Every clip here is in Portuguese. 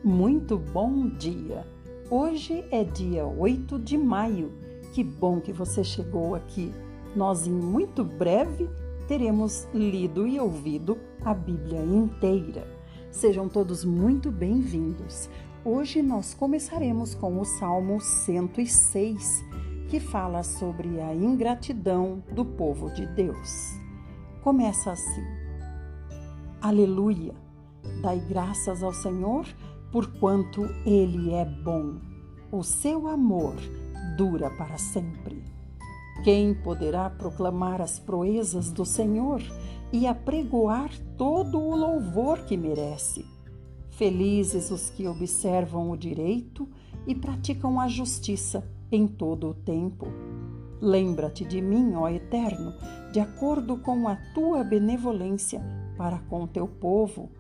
Muito bom dia! Hoje é dia 8 de maio. Que bom que você chegou aqui. Nós, em muito breve, teremos lido e ouvido a Bíblia inteira. Sejam todos muito bem-vindos. Hoje nós começaremos com o Salmo 106, que fala sobre a ingratidão do povo de Deus. Começa assim: Aleluia! Dai graças ao Senhor, porquanto Ele é bom. O seu amor dura para sempre. Quem poderá proclamar as proezas do Senhor e apregoar todo o louvor que merece? Felizes os que observam o direito e praticam a justiça em todo o tempo. Lembra-te de mim, ó Eterno, de acordo com a tua benevolência para com teu povo.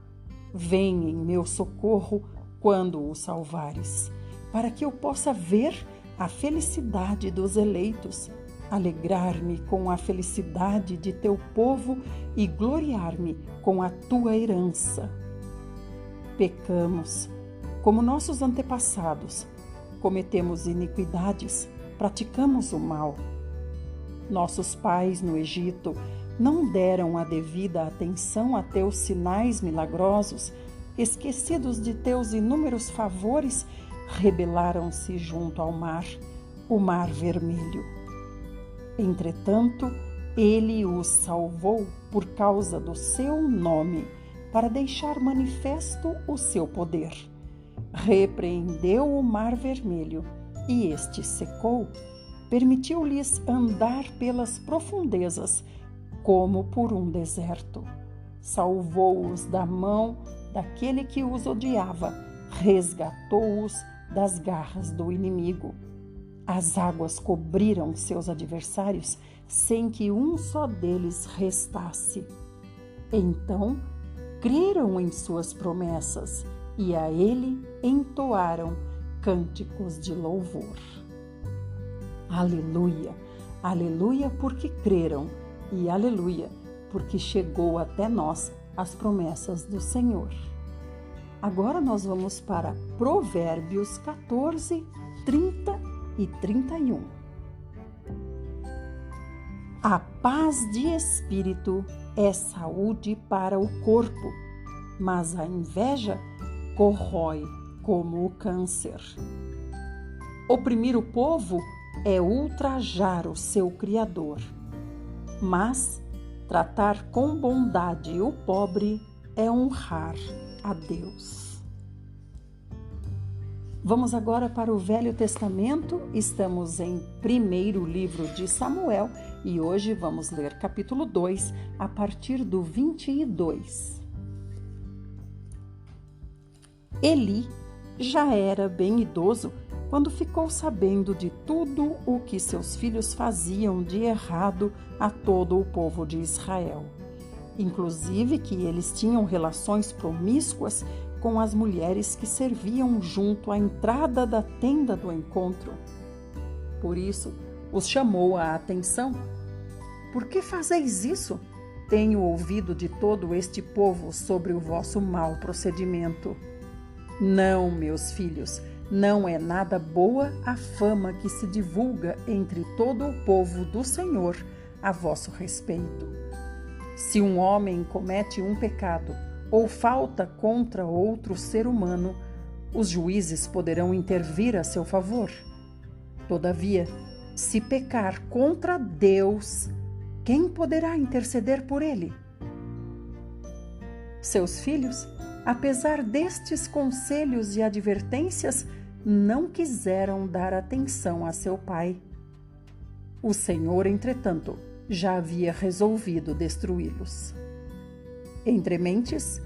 Vem em meu socorro quando o salvares, para que eu possa ver a felicidade dos eleitos, alegrar-me com a felicidade de teu povo e gloriar-me com a tua herança. Pecamos, como nossos antepassados, cometemos iniquidades, praticamos o mal. Nossos pais no Egito não deram a devida atenção a teus sinais milagrosos, esquecidos de teus inúmeros favores, rebelaram-se junto ao mar, o mar vermelho. Entretanto, ele os salvou por causa do seu nome, para deixar manifesto o seu poder. Repreendeu o mar vermelho, e este secou, permitiu-lhes andar pelas profundezas, como por um deserto. Salvou-os da mão daquele que os odiava, resgatou-os das garras do inimigo. As águas cobriram seus adversários, sem que um só deles restasse. Então, creram em suas promessas e a ele entoaram cânticos de louvor. Aleluia! Aleluia, porque creram, e aleluia, porque chegou até nós as promessas do Senhor. Agora nós vamos para Provérbios 14, 30 e 31. A paz de espírito é saúde para o corpo, mas a inveja corrói como o câncer. Oprimir o povo é ultrajar o seu Criador, mas tratar com bondade o pobre é honrar a Deus. Vamos agora para o Velho Testamento. Estamos em primeiro livro de Samuel e hoje vamos ler capítulo 2, a partir do 22. Eli já era bem idoso quando ficou sabendo de tudo o que seus filhos faziam de errado a todo o povo de Israel, inclusive que eles tinham relações promíscuas com as mulheres que serviam junto à entrada da tenda do encontro. Por isso, os chamou a atenção. Por que fazeis isso? Tenho ouvido de todo este povo sobre o vosso mau procedimento. Não, meus filhos, não é nada boa a fama que se divulga entre todo o povo do Senhor a vosso respeito. Se um homem comete um pecado ou falta contra outro ser humano, os juízes poderão intervir a seu favor. Todavia, se pecar contra Deus, quem poderá interceder por ele? Seus filhos, apesar destes conselhos e advertências, não quiseram dar atenção a seu pai. O Senhor, entretanto, já havia resolvido destruí-los. Entre mentes,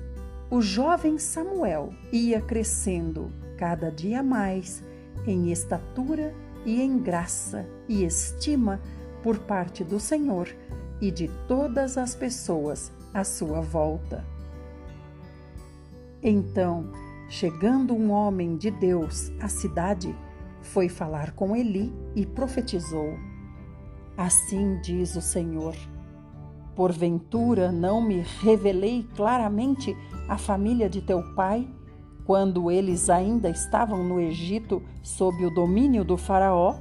o jovem Samuel ia crescendo cada dia mais em estatura e em graça e estima por parte do Senhor e de todas as pessoas à sua volta. Então, chegando um homem de Deus à cidade, foi falar com Eli e profetizou: Assim diz o Senhor: Porventura não me revelei claramente à família de teu pai quando eles ainda estavam no Egito sob o domínio do Faraó?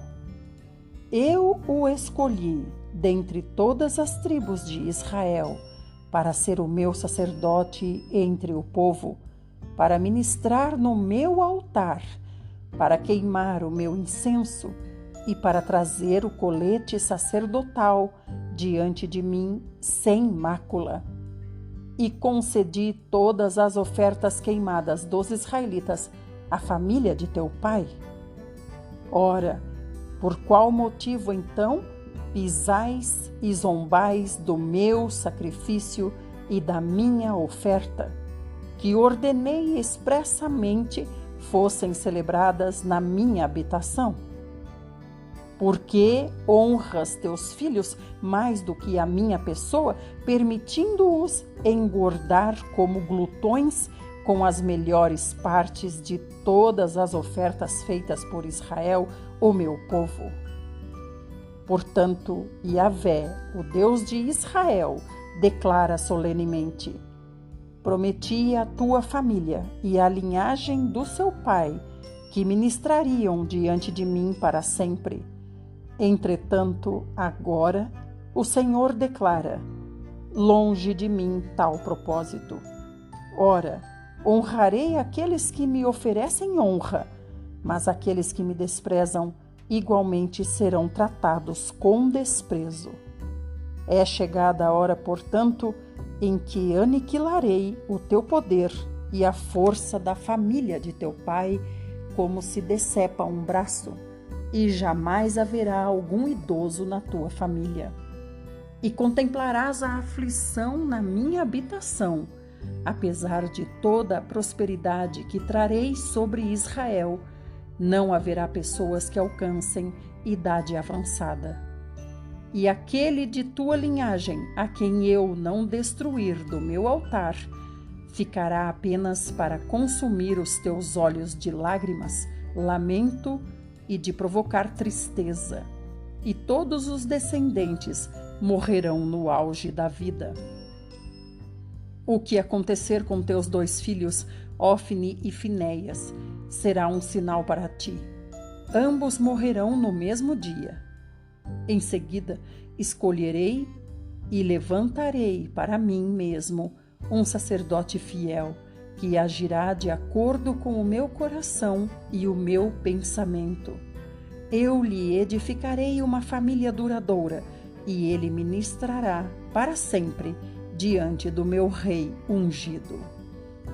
Eu o escolhi dentre todas as tribos de Israel para ser o meu sacerdote entre o povo, para ministrar no meu altar, para queimar o meu incenso e para trazer o colete sacerdotal diante de mim sem mácula. E concedi todas as ofertas queimadas dos israelitas à família de teu pai. Ora, por qual motivo então pisais e zombais do meu sacrifício e da minha oferta, que ordenei expressamente fossem celebradas na minha habitação? Porque honras teus filhos mais do que a minha pessoa, permitindo-os engordar como glutões com as melhores partes de todas as ofertas feitas por Israel, o meu povo. Portanto, Yahvé, o Deus de Israel, declara solenemente: prometi à tua família e à linhagem do seu pai que ministrariam diante de mim para sempre. Entretanto, agora, o Senhor declara: longe de mim tal propósito. Ora, honrarei aqueles que me oferecem honra, mas aqueles que me desprezam igualmente serão tratados com desprezo. É chegada a hora, portanto, em que aniquilarei o teu poder e a força da família de teu pai, como se decepa um braço, e jamais haverá algum idoso na tua família. E contemplarás a aflição na minha habitação, apesar de toda a prosperidade que trarei sobre Israel. Não haverá pessoas que alcancem idade avançada. E aquele de tua linhagem, a quem eu não destruir do meu altar, ficará apenas para consumir os teus olhos de lágrimas, lamento e de provocar tristeza, e todos os descendentes morrerão no auge da vida. O que acontecer com teus 2 filhos, Ofni e Finéias, será um sinal para ti. Ambos morrerão no mesmo dia. Em seguida, escolherei e levantarei para mim mesmo um sacerdote fiel, que agirá de acordo com o meu coração e o meu pensamento. Eu lhe edificarei uma família duradoura, e ele ministrará para sempre diante do meu rei ungido.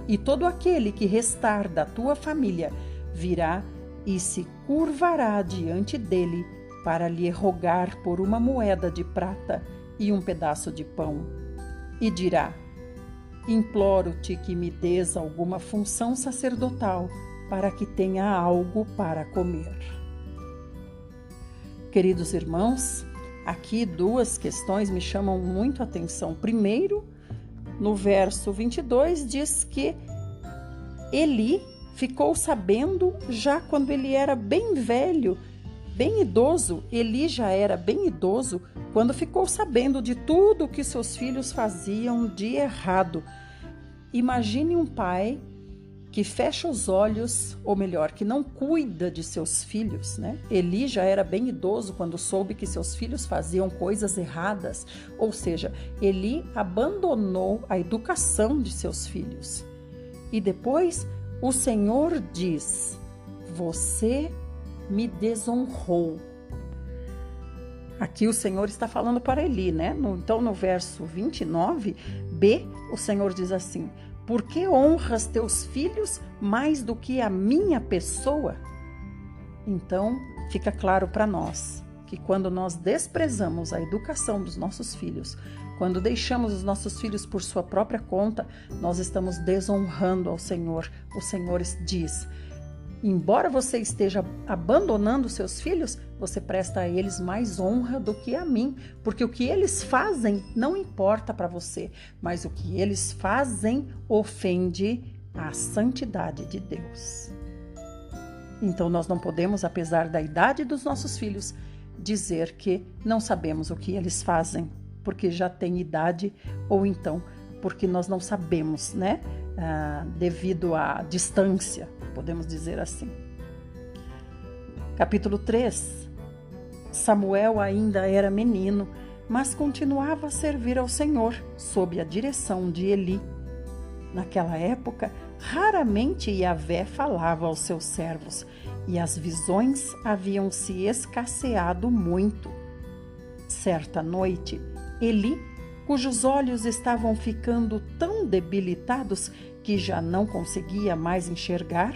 E todo aquele que restar da tua família virá e se curvará diante dele para lhe rogar por uma moeda de prata e um pedaço de pão. E dirá: imploro-te que me des alguma função sacerdotal para que tenha algo para comer. Queridos irmãos, aqui 2 questões me chamam muito a atenção. Primeiro, no verso 22, diz que Eli ficou sabendo já quando ele era bem velho, bem idoso. Eli já era bem idoso quando ficou sabendo de tudo o que seus filhos faziam de errado. Imagine um pai que fecha os olhos, ou melhor, que não cuida de seus filhos, né? Eli já era bem idoso quando soube que seus filhos faziam coisas erradas, ou seja, Eli abandonou a educação de seus filhos. E depois o Senhor diz: você me desonrou. Aqui o Senhor está falando para Eli, né? Então no verso 29b, o Senhor diz assim: por que honras teus filhos mais do que a minha pessoa? Então, fica claro para nós que quando nós desprezamos a educação dos nossos filhos, quando deixamos os nossos filhos por sua própria conta, nós estamos desonrando ao Senhor. O Senhor diz: embora você esteja abandonando seus filhos, você presta a eles mais honra do que a mim, porque o que eles fazem não importa para você, mas o que eles fazem ofende a santidade de Deus. Então nós não podemos, apesar da idade dos nossos filhos, dizer que não sabemos o que eles fazem, porque já têm idade, ou então porque nós não sabemos, né? devido à distância, podemos dizer assim. Capítulo 3. Samuel ainda era menino, mas continuava a servir ao Senhor sob a direção de Eli. Naquela época, raramente Yahvé falava aos seus servos, e as visões haviam se escasseado muito. Certa noite, Eli, cujos olhos estavam ficando tão debilitados que já não conseguia mais enxergar,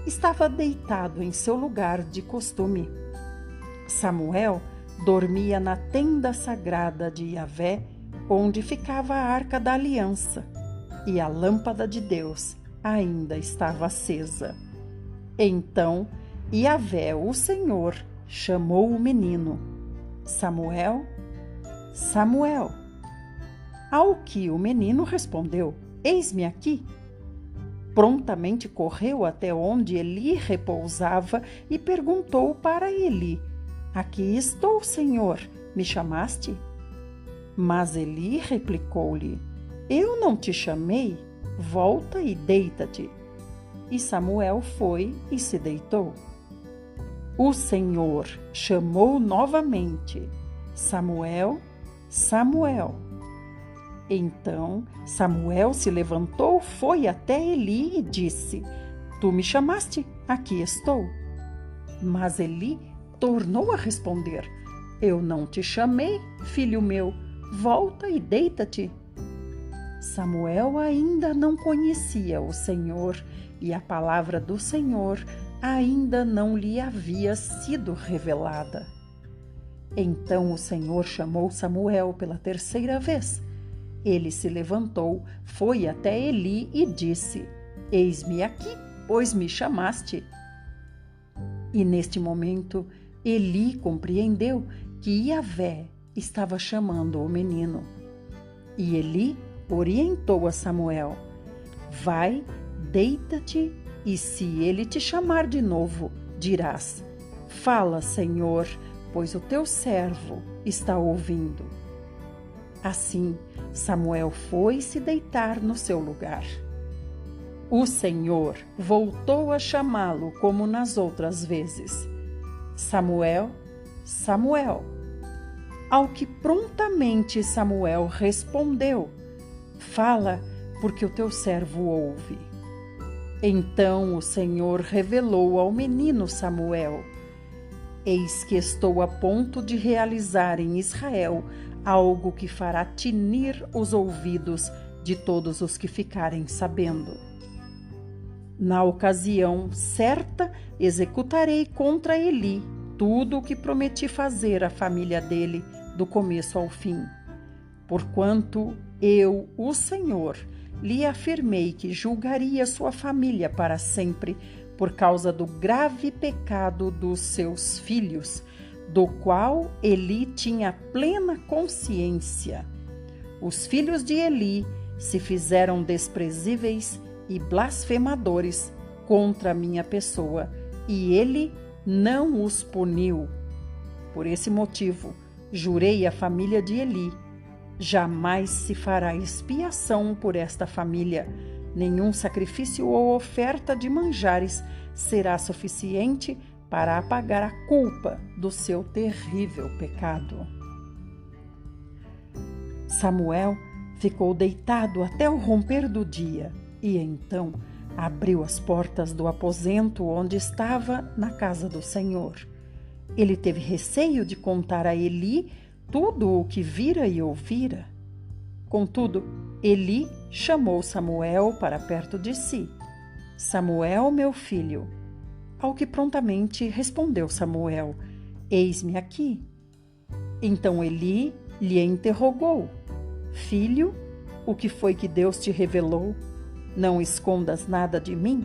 estava deitado em seu lugar de costume. Samuel dormia na tenda sagrada de Yahvé, onde ficava a arca da aliança, e a lâmpada de Deus ainda estava acesa. Então Yahvé, o Senhor, chamou o menino: Samuel, Samuel. Ao que o menino respondeu: Eis-me aqui. Prontamente correu até onde Eli repousava e perguntou para Eli: Aqui estou, Senhor, me chamaste? Mas Eli replicou-lhe: Eu não te chamei, volta e deita-te. E Samuel foi e se deitou. O Senhor chamou novamente: Samuel, Samuel. Então Samuel se levantou, foi até Eli e disse: Tu me chamaste, aqui estou. Mas Eli tornou a responder: Eu não te chamei, filho meu, volta e deita-te. Samuel ainda não conhecia o Senhor e a palavra do Senhor ainda não lhe havia sido revelada. Então o Senhor chamou Samuel pela terceira vez. Ele se levantou, foi até Eli e disse: Eis-me aqui, pois me chamaste. E neste momento Eli compreendeu que Yahvé estava chamando o menino. E Eli orientou a Samuel: Vai, deita-te, e se ele te chamar de novo, dirás: Fala, Senhor, pois o teu servo está ouvindo. Assim, Samuel foi se deitar no seu lugar. O Senhor voltou a chamá-lo como nas outras vezes: Samuel, Samuel. Ao que prontamente Samuel respondeu: Fala, porque o teu servo ouve. Então o Senhor revelou ao menino Samuel: Eis que estou a ponto de realizar em Israel algo que fará tinir os ouvidos de todos os que ficarem sabendo. Na ocasião certa, executarei contra Eli tudo o que prometi fazer à família dele do começo ao fim. Porquanto eu, o Senhor, lhe afirmei que julgaria sua família para sempre por causa do grave pecado dos seus filhos, do qual Eli tinha plena consciência. Os filhos de Eli se fizeram desprezíveis e blasfemadores contra a minha pessoa, e ele não os puniu. Por esse motivo, jurei à família de Eli: jamais se fará expiação por esta família. Nenhum sacrifício ou oferta de manjares será suficiente para apagar a culpa do seu terrível pecado. Samuel ficou deitado até o romper do dia e então abriu as portas do aposento onde estava na casa do Senhor. Ele teve receio de contar a Eli tudo o que vira e ouvira. Contudo, Eli chamou Samuel para perto de si. Samuel, meu filho. Ao que prontamente respondeu Samuel: Eis-me aqui. Então Eli lhe interrogou: Filho, o que foi que Deus te revelou? Não escondas nada de mim.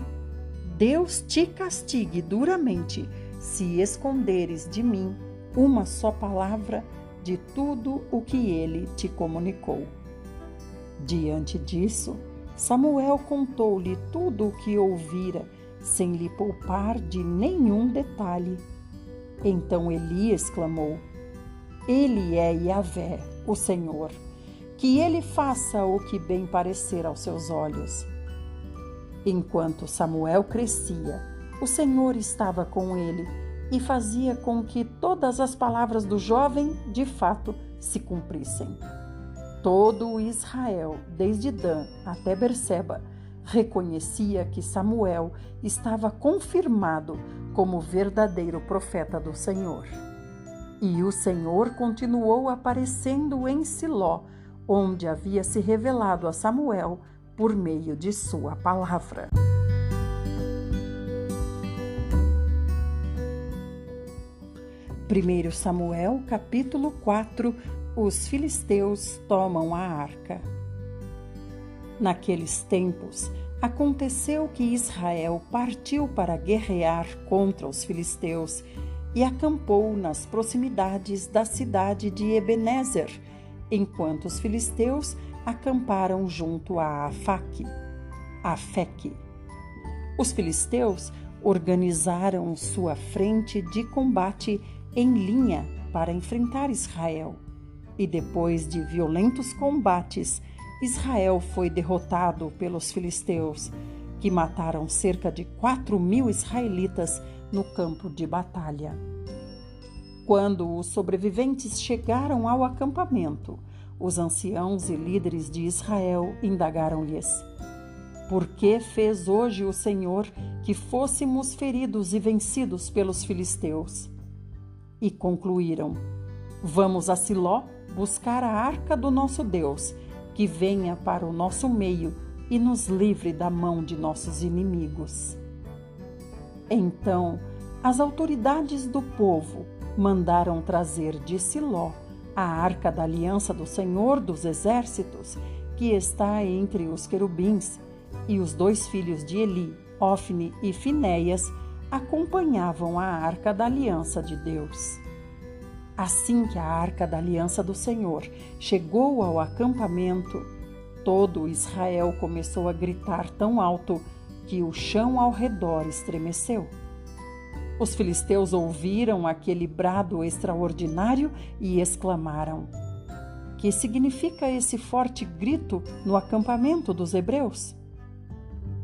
Deus te castigue duramente se esconderes de mim uma só palavra de tudo o que ele te comunicou. Diante disso, Samuel contou-lhe tudo o que ouvira, sem lhe poupar de nenhum detalhe. Então Eli exclamou: Ele é Yahvé, o Senhor, que ele faça o que bem parecer aos seus olhos. Enquanto Samuel crescia, o Senhor estava com ele e fazia com que todas as palavras do jovem, de fato, se cumprissem. Todo o Israel, desde Dan até Berseba, reconhecia que Samuel estava confirmado como verdadeiro profeta do Senhor. E o Senhor continuou aparecendo em Siló, onde havia se revelado a Samuel por meio de sua palavra. Primeiro Samuel, capítulo 4. Os filisteus tomam a arca. Naqueles tempos, aconteceu que Israel partiu para guerrear contra os filisteus e acampou nas proximidades da cidade de Ebenezer, enquanto os filisteus acamparam junto a Afeque. Os filisteus organizaram sua frente de combate em linha para enfrentar Israel. E depois de violentos combates, Israel foi derrotado pelos filisteus, que mataram cerca de 4.000 israelitas no campo de batalha. Quando os sobreviventes chegaram ao acampamento, os anciãos e líderes de Israel indagaram-lhes: por que fez hoje o Senhor que fôssemos feridos e vencidos pelos filisteus? E concluíram: vamos a Siló buscar a arca do nosso Deus, que venha para o nosso meio e nos livre da mão de nossos inimigos. Então, as autoridades do povo mandaram trazer de Siló a arca da aliança do Senhor dos Exércitos, que está entre os querubins, e os 2 filhos de Eli, Ofni e Finéias, acompanhavam a arca da aliança de Deus. Assim que a arca da aliança do Senhor chegou ao acampamento, todo Israel começou a gritar tão alto que o chão ao redor estremeceu. Os filisteus ouviram aquele brado extraordinário e exclamaram: que significa esse forte grito no acampamento dos hebreus?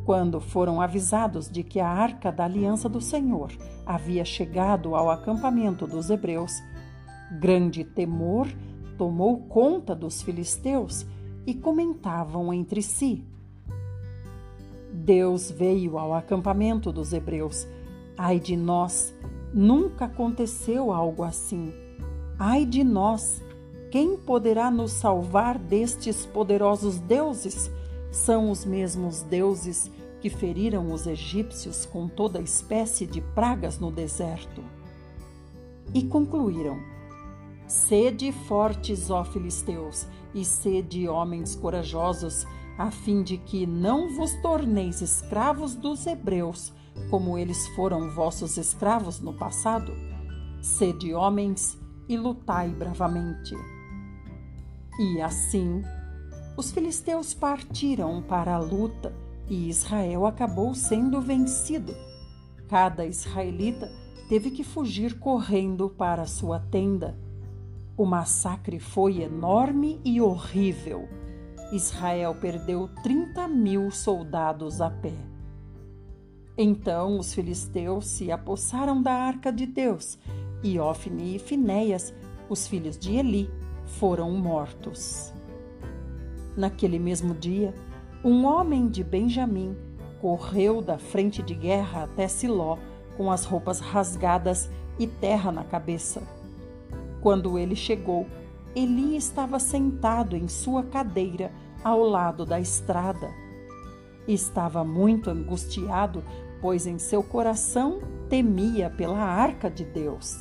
Quando foram avisados de que a arca da aliança do Senhor havia chegado ao acampamento dos hebreus, grande temor tomou conta dos filisteus e comentavam entre si: Deus veio ao acampamento dos hebreus. Ai de nós, nunca aconteceu algo assim. Ai de nós, quem poderá nos salvar destes poderosos deuses? São os mesmos deuses que feriram os egípcios com toda espécie de pragas no deserto. E concluíram: sede fortes, ó filisteus, e sede homens corajosos, a fim de que não vos torneis escravos dos hebreus, como eles foram vossos escravos no passado. Sede homens e lutai bravamente. E assim, os filisteus partiram para a luta e Israel acabou sendo vencido. Cada israelita teve que fugir correndo para sua tenda. O massacre foi enorme e horrível. Israel perdeu 30.000 soldados a pé. Então os filisteus se apossaram da arca de Deus e Ofni e Finéias, os filhos de Eli, foram mortos. Naquele mesmo dia, um homem de Benjamim correu da frente de guerra até Siló com as roupas rasgadas e terra na cabeça. Quando ele chegou, Eli estava sentado em sua cadeira ao lado da estrada. Estava muito angustiado, pois em seu coração temia pela arca de Deus.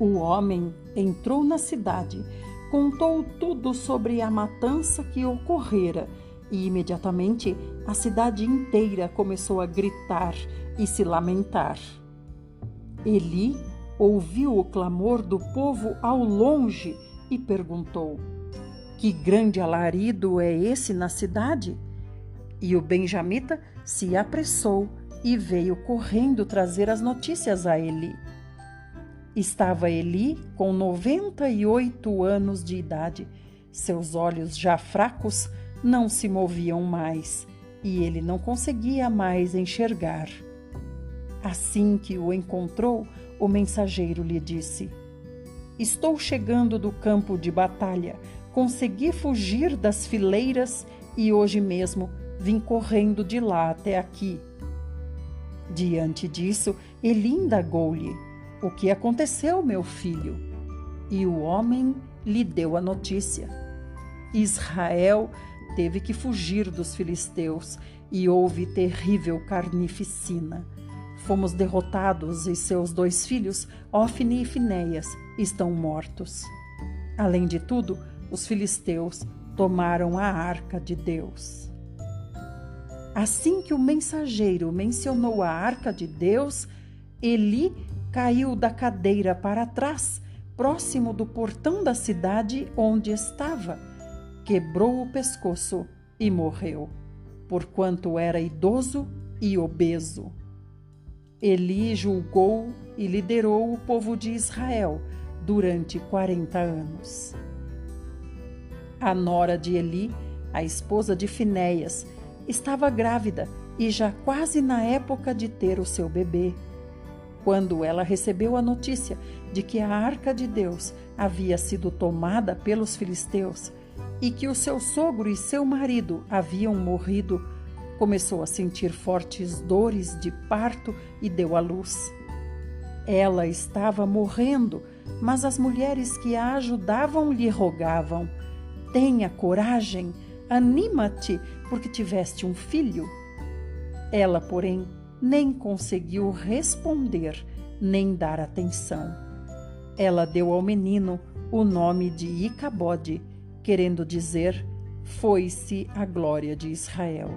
O homem entrou na cidade, contou tudo sobre a matança que ocorrera e imediatamente a cidade inteira começou a gritar e se lamentar. Eli ouviu o clamor do povo ao longe e perguntou: que grande alarido é esse na cidade? E o benjamita se apressou e veio correndo trazer as notícias a Eli. Estava Eli com 98 anos de idade. Seus olhos já fracos não se moviam mais e ele não conseguia mais enxergar. Assim que o encontrou, o mensageiro lhe disse: Estou chegando do campo de batalha, consegui fugir das fileiras e hoje mesmo vim correndo de lá até aqui. Diante disso, Eli indagou-lhe: O que aconteceu, meu filho? E o homem lhe deu a notícia. Israel teve que fugir dos filisteus e houve terrível carnificina. Fomos derrotados e seus 2 filhos, Ofni e Finéias, estão mortos. Além de tudo, os filisteus tomaram a arca de Deus. Assim que o mensageiro mencionou a arca de Deus, Eli caiu da cadeira para trás, próximo do portão da cidade onde estava. Quebrou o pescoço e morreu, porquanto era idoso e obeso. Eli julgou e liderou o povo de Israel durante 40 anos. A nora de Eli, a esposa de Finéias, estava grávida e já quase na época de ter o seu bebê. Quando ela recebeu a notícia de que a arca de Deus havia sido tomada pelos filisteus e que o seu sogro e seu marido haviam morrido, começou a sentir fortes dores de parto e deu à luz. Ela estava morrendo, mas as mulheres que a ajudavam lhe rogavam: Tenha coragem, anima-te, porque tiveste um filho. Ela, porém, nem conseguiu responder, nem dar atenção. Ela deu ao menino o nome de Icabode, querendo dizer: Foi-se a glória de Israel,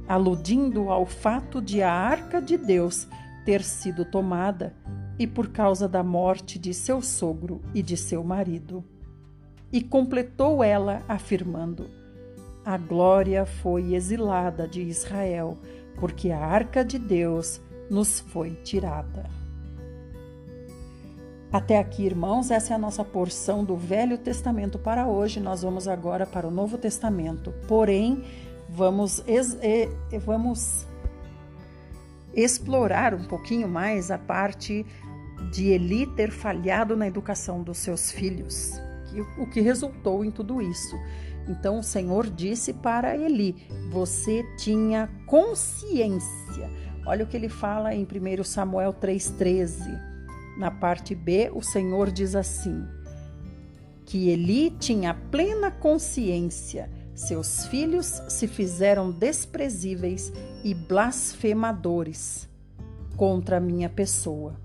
aludindo ao fato de a arca de Deus ter sido tomada e por causa da morte de seu sogro e de seu marido. E completou ela afirmando: A glória foi exilada de Israel, porque a arca de Deus nos foi tirada. Até aqui, irmãos, essa é a nossa porção do Velho Testamento para hoje. Nós vamos agora para o Novo Testamento. Porém, vamos explorar um pouquinho mais a parte de Eli ter falhado na educação dos seus filhos, o que resultou em tudo isso. Então o Senhor disse para Eli: você tinha consciência. Olha o que ele fala em 1 Samuel 3,13. Na parte B, o Senhor diz assim: que Eli tinha plena consciência. Seus filhos se fizeram desprezíveis e blasfemadores contra a minha pessoa,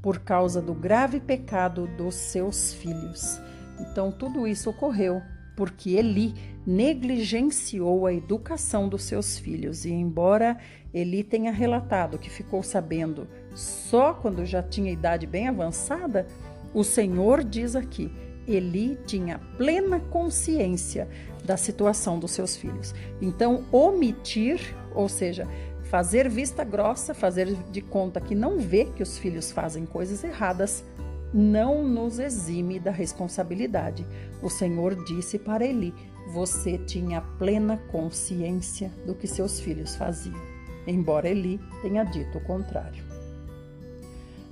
por causa do grave pecado dos seus filhos. Então, tudo isso ocorreu porque Eli negligenciou a educação dos seus filhos. E embora Eli tenha relatado que ficou sabendo só quando já tinha idade bem avançada, o Senhor diz aqui: Eli tinha plena consciência da situação dos seus filhos. Então, omitir, ou seja, fazer vista grossa, fazer de conta que não vê que os filhos fazem coisas erradas, não nos exime da responsabilidade. O Senhor disse para Eli: você tinha plena consciência do que seus filhos faziam, embora Eli tenha dito o contrário.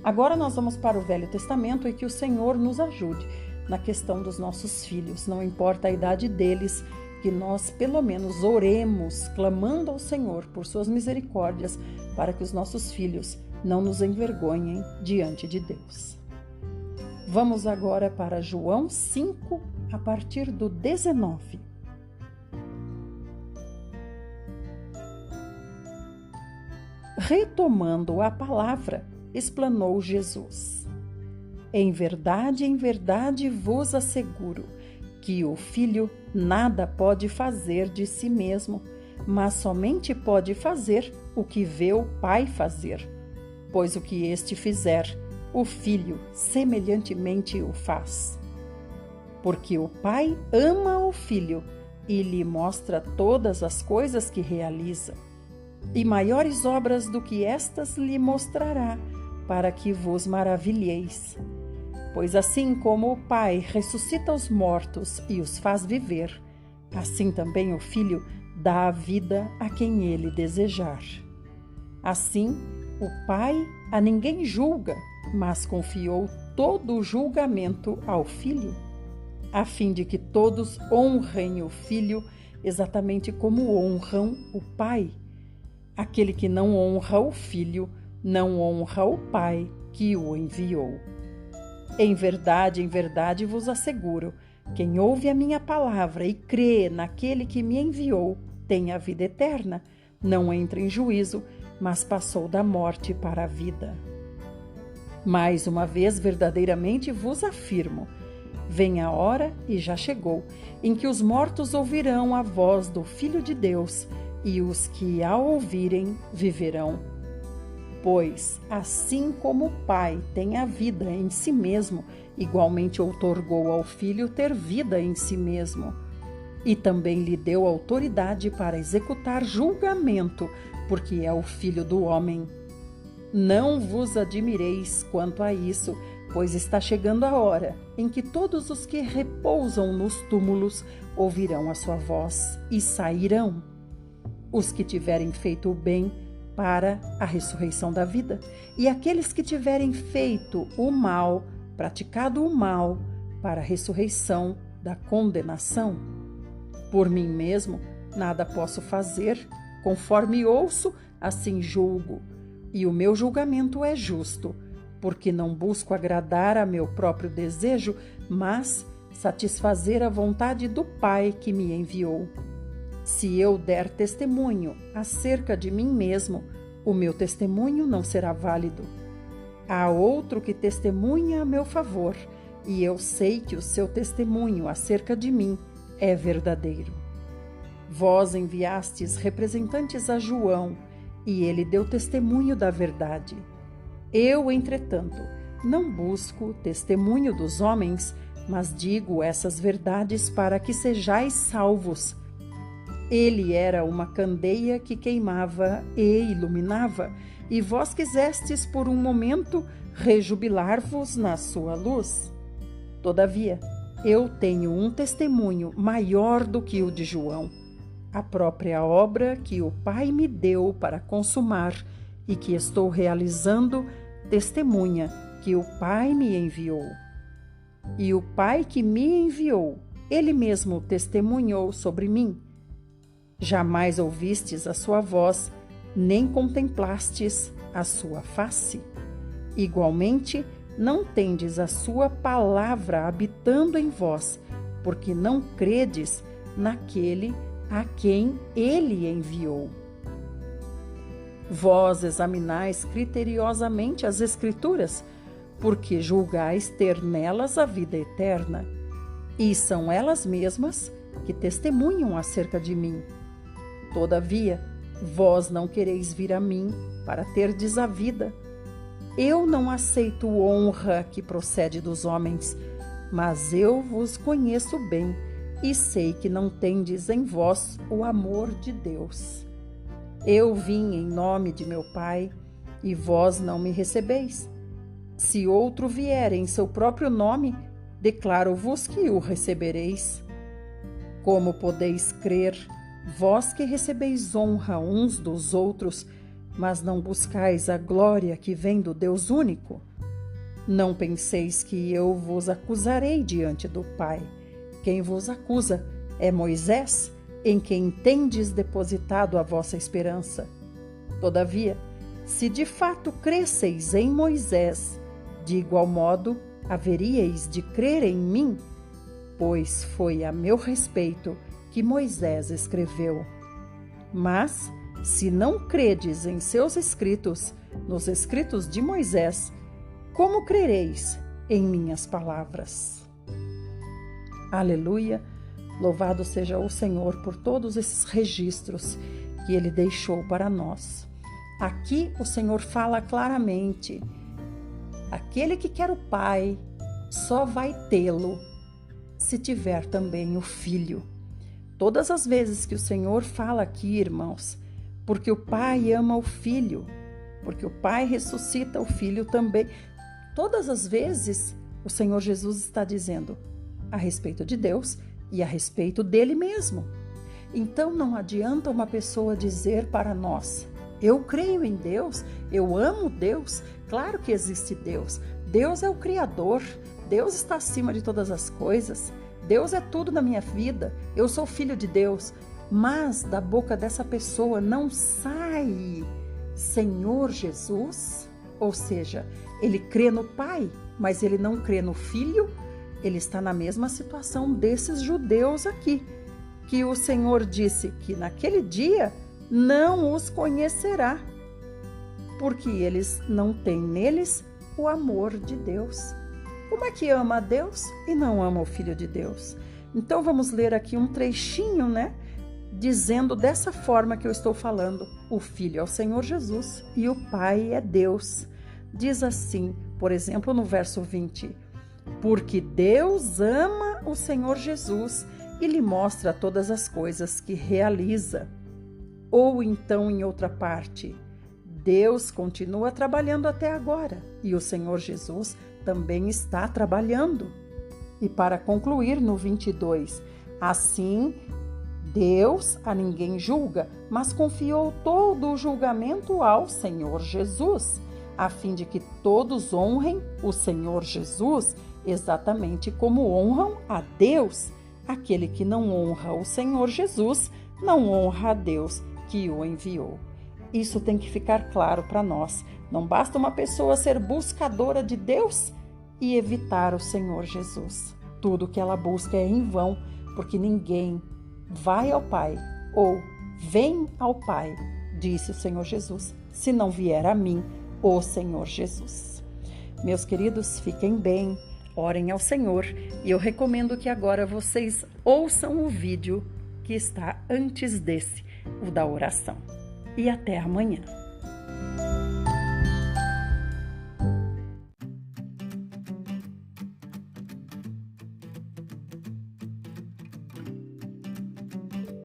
Agora nós vamos para o Velho Testamento e que o Senhor nos ajude na questão dos nossos filhos. Não importa a idade deles, que nós pelo menos oremos, clamando ao Senhor por suas misericórdias, para que os nossos filhos não nos envergonhem diante de Deus. Vamos agora para João 5, a partir do 19. Retomando a palavra, explanou Jesus: em verdade vos asseguro que o Filho nada pode fazer de si mesmo, mas somente pode fazer o que vê o Pai fazer, pois o que este fizer, o Filho semelhantemente o faz. Porque o Pai ama o Filho e lhe mostra todas as coisas que realiza, e maiores obras do que estas lhe mostrará, para que vos maravilheis. Pois assim como o Pai ressuscita os mortos e os faz viver, assim também o Filho dá a vida a quem ele desejar. Assim, o Pai a ninguém julga, mas confiou todo o julgamento ao Filho, a fim de que todos honrem o Filho exatamente como honram o Pai. Aquele que não honra o Filho, não honra o Pai que o enviou. Em verdade vos asseguro, quem ouve a minha palavra e crê naquele que me enviou, tem a vida eterna, não entra em juízo, mas passou da morte para a vida. Mais uma vez, verdadeiramente vos afirmo, vem a hora, e já chegou, em que os mortos ouvirão a voz do Filho de Deus, e os que a ouvirem viverão. Pois, assim como o Pai tem a vida em si mesmo, igualmente outorgou ao Filho ter vida em si mesmo. E também lhe deu autoridade para executar julgamento, porque é o Filho do homem. Não vos admireis quanto a isso, pois está chegando a hora em que todos os que repousam nos túmulos ouvirão a sua voz e sairão. Os que tiverem feito o bem para a ressurreição da vida, e aqueles que tiverem feito o mal, praticado o mal, para a ressurreição da condenação. Por mim mesmo, nada posso fazer, conforme ouço, assim julgo, e o meu julgamento é justo, porque não busco agradar a meu próprio desejo, mas satisfazer a vontade do Pai que me enviou. Se eu der testemunho acerca de mim mesmo, o meu testemunho não será válido. Há outro que testemunha a meu favor, e eu sei que o seu testemunho acerca de mim é verdadeiro. Vós enviastes representantes a João, e ele deu testemunho da verdade. Eu, entretanto, não busco testemunho dos homens, mas digo essas verdades para que sejais salvos. Ele era uma candeia que queimava e iluminava, e vós quisestes por um momento rejubilar-vos na sua luz. Todavia, eu tenho um testemunho maior do que o de João, a própria obra que o Pai me deu para consumar e que estou realizando, testemunha que o Pai me enviou. E o Pai que me enviou, ele mesmo testemunhou sobre mim. Jamais ouvistes a sua voz, nem contemplastes a sua face. Igualmente, não tendes a sua palavra habitando em vós, porque não credes naquele a quem ele enviou. Vós examinais criteriosamente as Escrituras, porque julgais ter nelas a vida eterna, e são elas mesmas que testemunham acerca de mim. Todavia, vós não quereis vir a mim para terdes a vida. Eu não aceito honra que procede dos homens, mas eu vos conheço bem e sei que não tendes em vós o amor de Deus. Eu vim em nome de meu Pai, e vós não me recebeis. Se outro vier em seu próprio nome, declaro-vos que o recebereis. Como podeis crer, vós que recebeis honra uns dos outros, mas não buscais a glória que vem do Deus único? Não penseis que eu vos acusarei diante do Pai. Quem vos acusa é Moisés, em quem tendes depositado a vossa esperança. Todavia, se de fato cresceis em Moisés, de igual modo haveríeis de crer em mim, pois foi a meu respeito que Moisés escreveu. Mas, se não credes em seus escritos, nos escritos de Moisés, como crereis em minhas palavras? Aleluia! Louvado seja o Senhor por todos esses registros que Ele deixou para nós. Aqui o Senhor fala claramente: aquele que quer o Pai só vai tê-lo se tiver também o Filho. Todas as vezes que o Senhor fala aqui, irmãos, porque o Pai ama o Filho, porque o Pai ressuscita o Filho também. Todas as vezes o Senhor Jesus está dizendo a respeito de Deus e a respeito dele mesmo. Então não adianta uma pessoa dizer para nós: eu creio em Deus, eu amo Deus, claro que existe Deus. Deus é o Criador, Deus está acima de todas as coisas, Deus é tudo na minha vida, eu sou filho de Deus. Mas da boca dessa pessoa não sai Senhor Jesus, ou seja, ele crê no Pai, mas ele não crê no Filho. Ele está na mesma situação desses judeus aqui, que o Senhor disse que naquele dia não os conhecerá, porque eles não têm neles o amor de Deus. Como é que ama a Deus e não ama o Filho de Deus? Então vamos ler aqui um trechinho, dizendo dessa forma que eu estou falando: o Filho é o Senhor Jesus e o Pai é Deus. Diz assim, por exemplo, no verso 20: porque Deus ama o Senhor Jesus e lhe mostra todas as coisas que realiza. Ou então, em outra parte, Deus continua trabalhando até agora e o Senhor Jesus também está trabalhando. E para concluir, no 22, assim, Deus a ninguém julga, mas confiou todo o julgamento ao Senhor Jesus, a fim de que todos honrem o Senhor Jesus exatamente como honram a Deus. Aquele que não honra o Senhor Jesus não honra a Deus que o enviou. Isso tem que ficar claro para nós. Não basta uma pessoa ser buscadora de Deus e evitar o Senhor Jesus. Tudo que ela busca é em vão, porque ninguém vai ao Pai ou vem ao Pai, disse o Senhor Jesus, se não vier a mim, o Senhor Jesus. Meus queridos, fiquem bem, orem ao Senhor, e eu recomendo que agora vocês ouçam o vídeo que está antes desse, o da oração. E até amanhã.